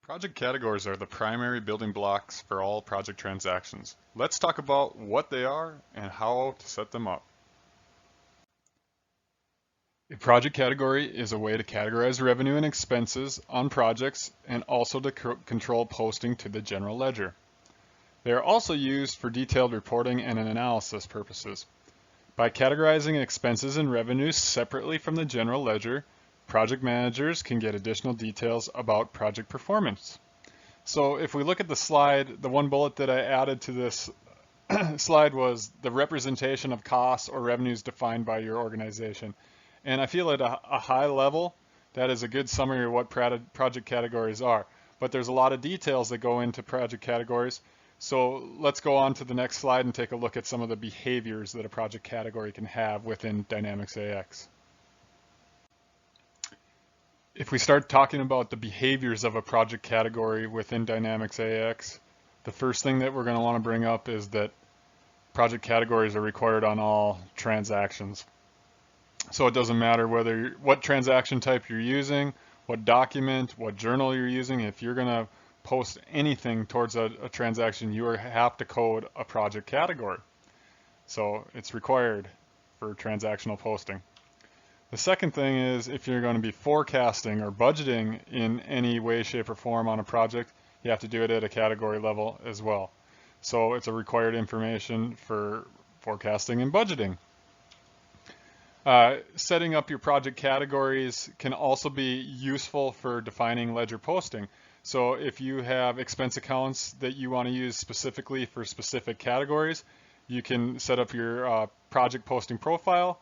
Project categories are the primary building blocks for all project transactions. Let's talk about what they are and how to set them up. A project category is a way to categorize revenue and expenses on projects and also to control posting to the general ledger. They are also used for detailed reporting and analysis purposes. By categorizing expenses and revenues separately from the general ledger, project managers can get additional details about project performance. So if we look at the slide, the one bullet that I added to this slide was the representation of costs or revenues defined by your organization. And I feel at a high level, that is a good summary of what project categories are. But there's a lot of details that go into project categories. So let's go on to the next slide and take a look at some of the behaviors that a project category can have within Dynamics AX. If we start talking about the behaviors of a project category within Dynamics AX, the first thing that we're going to want to bring up is that project categories are required on all transactions. So it doesn't matter what transaction type you're using, what document, what journal you're using. If you're going to post anything towards a transaction, you have to code a project category. So it's required for transactional posting. The second thing is if you're going to be forecasting or budgeting in any way, shape, or form on a project, you have to do it at a category level as well. So it's a required information for forecasting and budgeting. Setting up your project categories can also be useful for defining ledger posting. So if you have expense accounts that you want to use specifically for specific categories, you can set up your project posting profile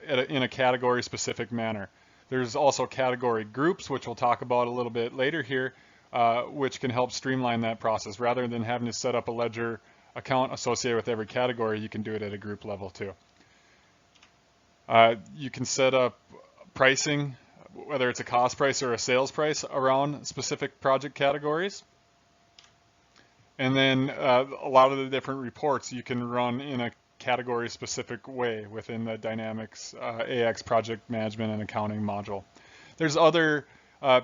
in a category specific manner. There's also category groups, which we'll talk about a little bit later here, which can help streamline that process. Rather than having to set up a ledger account associated with every category, you can do it at a group level too. You can set up pricing, whether it's a cost price or a sales price, around specific project categories. And then a lot of the different reports you can run in a category specific way within the Dynamics AX project management and accounting module. There's other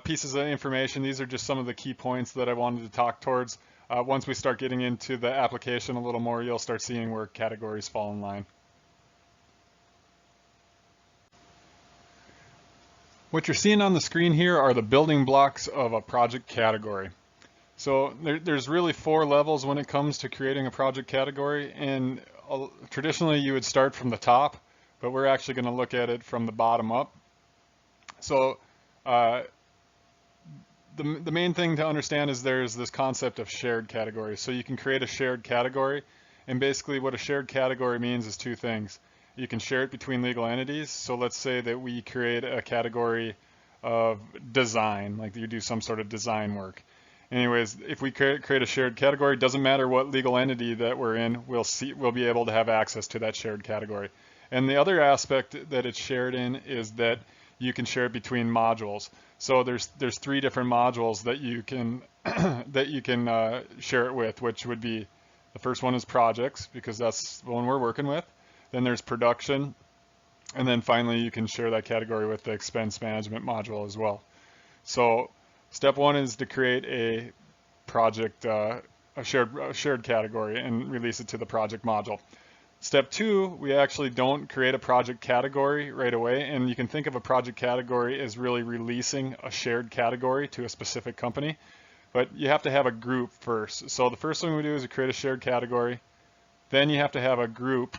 pieces of information. These are just some of the key points that I wanted to talk towards. Once we start getting into the application a little more, you'll start seeing where categories fall in line. What you're seeing on the screen here are the building blocks of a project category. So there's really 4 levels when it comes to creating a project category, and traditionally you would start from the top, but we're actually going to look at it from the bottom up. So the main thing to understand is there's this concept of shared categories. So you can create a shared category, and basically what a shared category means is 2 things. You can share it between legal entities. So let's say that we create a category of design, like you do some sort of design work. Anyways, if we create a shared category, doesn't matter what legal entity that we're in, we'll be able to have access to that shared category. And the other aspect that it's shared in is that you can share it between modules. So there's 3 different modules that you can share it with, which would be, the first one is projects, because that's the one we're working with. Then there's production, and then finally you can share that category with the expense management module as well. So step 1 is to create a project, a shared category and release it to the project module. Step 2, we actually don't create a project category right away, and you can think of a project category as really releasing a shared category to a specific company, but you have to have a group first. So the first thing we do is we create a shared category, then you have to have a group.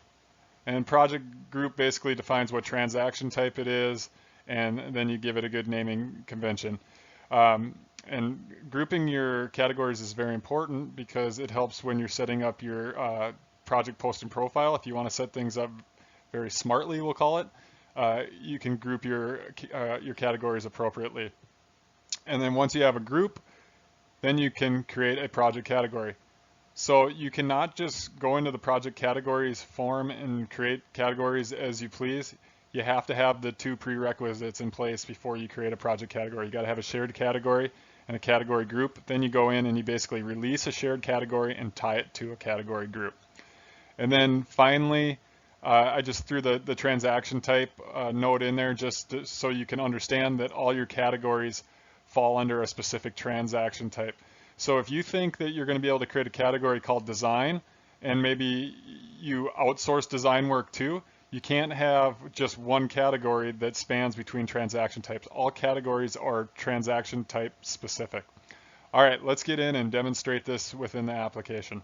And project group basically defines what transaction type it is, and then you give it a good naming convention. And grouping your categories is very important because it helps when you're setting up your project posting profile. If you want to set things up very smartly, we'll call it, you can group your categories appropriately. And then once you have a group, then you can create a project category. So you cannot just go into the project categories form and create categories as you please. You have to have the 2 prerequisites in place before you create a project category. You got to have a shared category and a category group. Then you go in and you basically release a shared category and tie it to a category group. And then finally, I just threw the transaction type note in there just so you can understand that all your categories fall under a specific transaction type. So if you think that you're going to be able to create a category called design, and maybe you outsource design work too, you can't have just one category that spans between transaction types. All categories are transaction type specific. All right, let's get in and demonstrate this within the application.